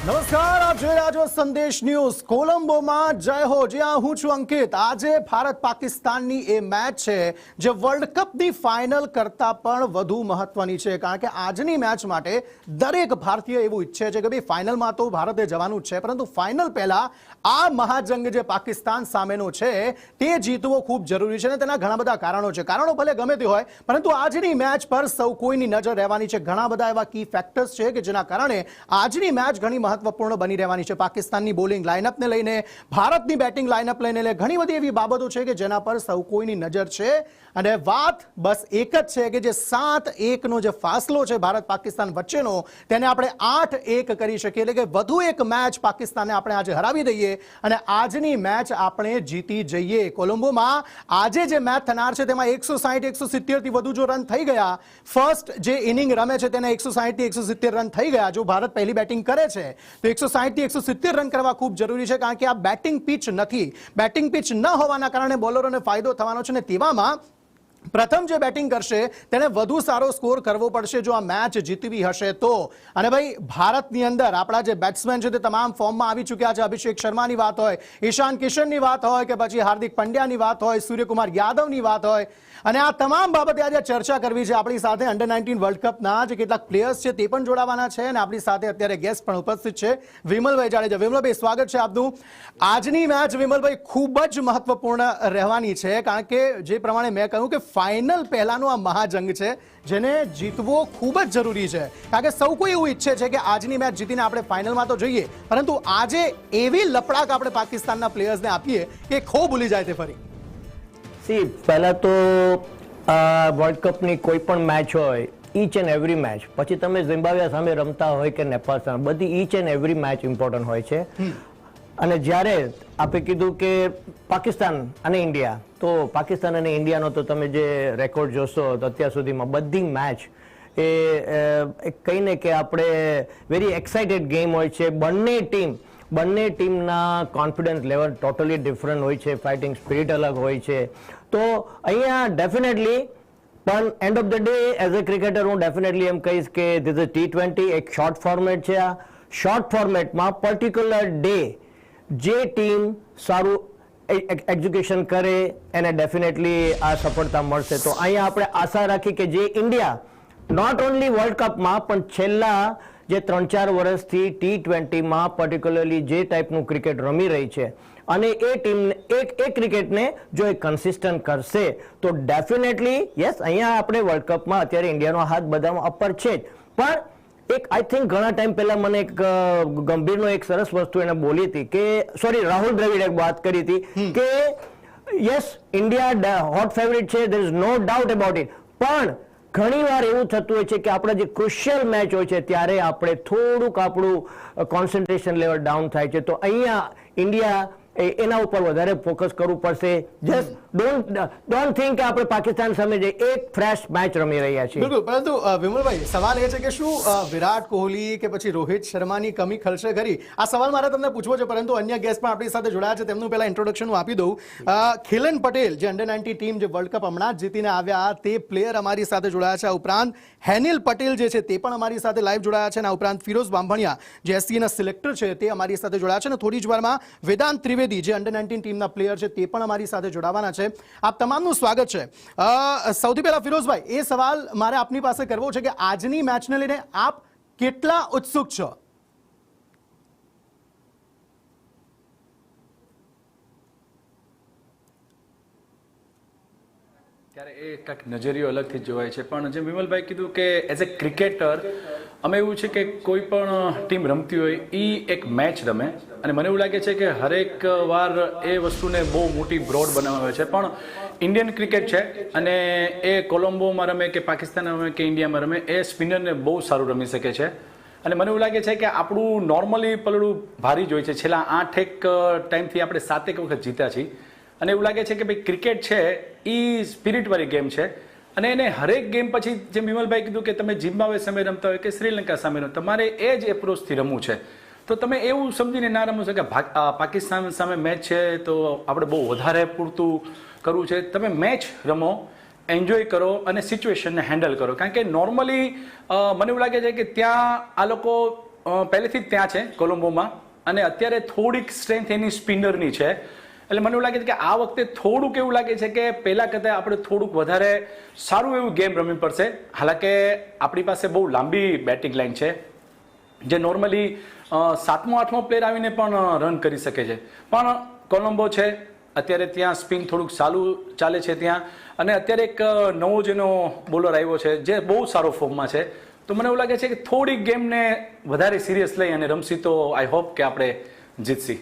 નમસ્કાર, આપ જોઈ રહ્યા છો સંદેશ ન્યૂઝ. કોલંબોમાં જય હો. જ્યાં હું છું અંકિત. આજે ભારત પાકિસ્તાનની એ મેચ છે જે વર્લ્ડ કપની ફાઇનલ કરતા પણ વધુ મહત્વની છે, કારણ કે આજની મેચ માટે દરેક ભારતીય એવું ઈચ્છે છે કે ભાઈ ફાઇનલમાં તો ભારતે જવાનું જ છે, પરંતુ ફાઇનલ પહેલા આ મહાજંગ જે પાકિસ્તાન સામેનો છે તે જીતવો ખૂબ જરૂરી છે અને તેના ઘણા બધા કારણો છે. કારણો ભલે ગમે તે હોય, પરંતુ આજની મેચ પર સૌ કોઈની નજર રહેવાની છે. ઘણા બધા એવા કી ફેક્ટર્સ છે કે જેના કારણે આજની મેચ ઘણી મહત્વપૂર્ણ બની રહેવાની છે. પાકિસ્તાનની બોલિંગ લાઇનઅપને લઈને, ભારતની બેટિંગ લાઇનઅપ લઈને ઘણી બધી એવી બાબતો છે કે જેના પર સૌ કોઈની નજર છે અને વાત બસ એક જ છે કે જે 7-1નો જે ફાસલો છે ભારત પાકિસ્તાન વચ્ચેનો તેને આપણે 8-1 કરી શકીએ, એટલે કે વધુ એક મેચ પાકિસ્તાનને આપણે આજે હરાવી દઈએ અને આજની મેચ આપણે જીતી જઈએ. કોલંબોમાં આજે જે મેચ થનાર છે તેમાં 160-170 થી વધુ જો રન થઈ ગયા, ફર્સ્ટ જે ઇનિંગ રમે છે તેને 160 થી 170 રન થઈ ગયા. જો ભારત પહેલી બેટિંગ કરે છે તો 160 થી 170 રન કરવા ખૂબ જરૂરી છે, કારણ કે આ બેટિંગ પિચ નથી. બેટિંગ પિચ ન હોવાના કારણે બોલરોને ફાયદો થવાનો છે અને તેવામાં પ્રથમ જે બેટિંગ કરશે તેને વધુ સારો સ્કોર કરવો પડશે જો આ મેચ જીતવી હશે તો. અને ભાઈ ભારતની અંદર આપણા જે બેટ્સમેન છે તે તમામ ફોર્મમાં આવી ચૂક્યા છે. અભિષેક શર્માની વાત હોય, ઈશાન કિશનની વાત હોય કે પછી હાર્દિક પંડ્યાની વાત હોય, સૂર્યકુમાર યાદવની વાત હોય, અને આ તમામ બાબતે આજે ચર્ચા કરવી છે. આપણી સાથે અંડર-19 વર્લ્ડ કપના જે કેટલાક પ્લેયર્સ છે તે પણ જોડાવાના છે અને આપણી સાથે અત્યારે ગેસ્ટ પણ ઉપસ્થિત છે, વિમલભાઈ જાડેજા. વિમલભાઈ, સ્વાગત છે આપનું. આજની મેચ વિમલભાઈ ખૂબ જ મહત્વપૂર્ણ રહેવાની છે, કારણ કે જે પ્રમાણે મેં કહ્યું કે ફાઇનલ પહેલાનો આ મહાજંગ છે જેને જીતવો ખૂબ જ જરૂરી છે, કારણ કે સૌ કોઈ એવું ઈચ્છે છે કે આજની મેચ જીતીને આપણે ફાઇનલમાં તો જઈએ, પરંતુ આજે એવી લપડાક આપણે પાકિસ્તાનના પ્લેયર્સને આપીએ કે ખો ભૂલી જાય તે ફરી. પહેલા તો વર્લ્ડ કપની કોઈ પણ મેચ હોય, ઈચ એન્ડ એવરી મેચ, પછી તમે ઝિમ્બાબ્વે સામે રમતા હોય કે નેપાળ સામે, બધી each and every match important હોય છે. અને જ્યારે આપણે કીધું કે પાકિસ્તાન અને ઇન્ડિયા, તો પાકિસ્તાન અને ઇન્ડિયાનો તો તમે જે રેકોર્ડ જોશો તો અત્યાર સુધીમાં બધી મેચ એ કહીને કે આપણે વેરી એક્સાઇટેડ ગેમ હોય છે. બંને ટીમના કોન્ફિડન્સ લેવલ ટોટલી ડિફરન્ટ હોય છે, ફાઇટિંગ સ્પિરિટ અલગ હોય છે. તો અહીંયા ડેફિનેટલી પણ end of the day as a cricketer હું ડેફિનેટલી એમ કહીશ કે ધીસ ઇઝ T20, એક શોર્ટ ફોર્મેટ છે. આ શોર્ટ ફોર્મેટમાં પર્ટિક્યુલર ડે જે ટીમ સારું એક્ઝિક્યુશન કરે એને ડેફિનેટલી આ સફળતા મળશે. તો અહીંયા આપણે આશા રાખી કે જે ઇન્ડિયા નોટ ઓનલી વર્લ્ડ કપમાં પણ છેલ્લા જે 3-4 વર્ષથી T20માં પર્ટિક્યુલરલી જે ટાઈપનું ક્રિકેટ રમી રહી છે અને એ ટીમને એ ક્રિકેટને જો એ કન્સિસ્ટન્ટ કરશે તો ડેફિનેટલી યસ, અહીંયા આપણે વર્લ્ડ કપમાં અત્યારે ઇન્ડિયાનો હાથ બધામાં અપર છે જ. પણ એક આઈ થિંક ઘણા ટાઈમ પહેલા મને એક ગંભીરનો એક સરસ વસ્તુ એને બોલી હતી કે રાહુલ દ્રવિડે એક વાત કરી હતી કે યસ, ઇન્ડિયા હોટ ફેવરિટ છે, there is no doubt about it, પણ ઘણી વાર એવું થતું હોય છે કે આપણા જે ક્રુશિયલ મેચ હોય છે ત્યારે આપણે થોડુંક આપણું કોન્સન્ટ્રેશન લેવલ ડાઉન થાય છે. તો અહીંયા ઇન્ડિયા એના ઉપર વધારે ફોકસ કરવું પડશે. જસ્ટ ડોન્ટ થિંક કે આપણે પાકિસ્તાન સામે જે એક ફ્રેશ મેચ રમી રહ્યા છીએ. બિલકુલ, પરંતુ વિમલભાઈ સવાલ એ છે કે શું વિરાટ કોહલી કે પછી રોહિત શર્માની કમી ખલશે ખરી? આ સવાલ મારે તમને પૂછવો છે, પરંતુ અન્ય ગેસ્ટ પણ આપણી સાથે જોડાયા છે, તેમનું પહેલા ઇન્ટ્રોડક્શન હું આપી દઉં. ખિલન પટેલ, જે અંડર-19 ટીમ જે વર્લ્ડ કપ હમણાં જ જીતીને આવ્યા તે પ્લેયર અમારી સાથે જોડાયા છે. આ ઉપરાંત હેનિલ પટેલ જે છે તે પણ અમારી સાથે લાઈવ જોડાયા છે. આ ઉપરાંત ફિરોઝ બામભણિયા જે એસસીના સિલેક્ટર છે તે અમારી સાથે જોડાયા છે અને થોડી જ વારમાં વેદાંત ત્રિવેદી જે અંડર-19 ટીમના પ્લેયર છે તે પણ અમારી સાથે જોડાવાના છે. આપ તમામનું સ્વાગત છે. સૌથી પહેલા ફિરોઝભાઈ, એ સવાલ મારે આપની પાસે કરવો છે કે આજની મેચને લઈને આપ કેટલા ઉત્સુક છો? ત્યારે એ કંઈક નજરિયો અલગથી જોવાય છે, પણ જેમ વિમલભાઈ કીધું કે એઝ એ ક્રિકેટર અમે એવું છે કે કોઈ પણ ટીમ રમતી હોય એ એક મેચ રમે, અને મને એવું લાગે છે કે હરેક વાર એ વસ્તુને બહુ મોટી બ્રોડ બનાવવામાં આવે છે. પણ ઇન્ડિયન ક્રિકેટ છે અને એ કોલંબોમાં રમે કે પાકિસ્તાનમાં રમે કે ઇન્ડિયામાં રમે, એ સ્પિનરને બહુ સારું રમી શકે છે. અને મને એવું લાગે છે કે આપણું નોર્મલી પલડું ભારી જ હોય છે. છેલ્લા 8 ટાઈમથી આપણે 7 વખત જીત્યા છીએ અને એવું લાગે છે કે ભાઈ ક્રિકેટ છે એ સ્પિરિટવાળી ગેમ છે અને એને હરેક ગેમ પછી જેમ વિમલભાઈ કીધું કે તમે ઝિમ્બાબ્વે સામે રમતા હોય કે શ્રીલંકા સામે રમતા, તમારે એ જ એપ્રોચથી રમવું છે. તો તમે એવું સમજીને ના રમો છો કે પાકિસ્તાન સામે મેચ છે તો આપણે બહુ વધારે પૂરતું કરવું છે. તમે મેચ રમો, એન્જોય કરો અને સિચ્યુએશનને હેન્ડલ કરો, કારણ કે નોર્મલી મને એવું લાગે છે કે ત્યાં આ લોકો પહેલેથી જ ત્યાં છે કોલંબોમાં, અને અત્યારે થોડીક સ્ટ્રેન્થ એની સ્પિનરની છે. એટલે મને એવું લાગે છે કે આ વખતે થોડુંક એવું લાગે છે કે પહેલા કરતાં આપણે થોડુંક વધારે સારું એવું ગેમ રમવી પડશે. હાલાકે આપણી પાસે બહુ લાંબી બેટિંગ લાઈન છે, જે નોર્મલી 7મો 8મો પ્લેયર આવીને પણ રન કરી શકે છે. પણ કોલંબો છે અત્યારે ત્યાં સ્પિન થોડુંક સારું ચાલે છે ત્યાં, અને અત્યારે એક નવો જેનો બોલર આવ્યો છે જે બહુ સારો ફોર્મમાં છે. તો મને એવું લાગે છે કે થોડીક ગેમને વધારે સિરિયસ લઈ અને રમશી તો આઈ હોપ કે આપણે જીતશી.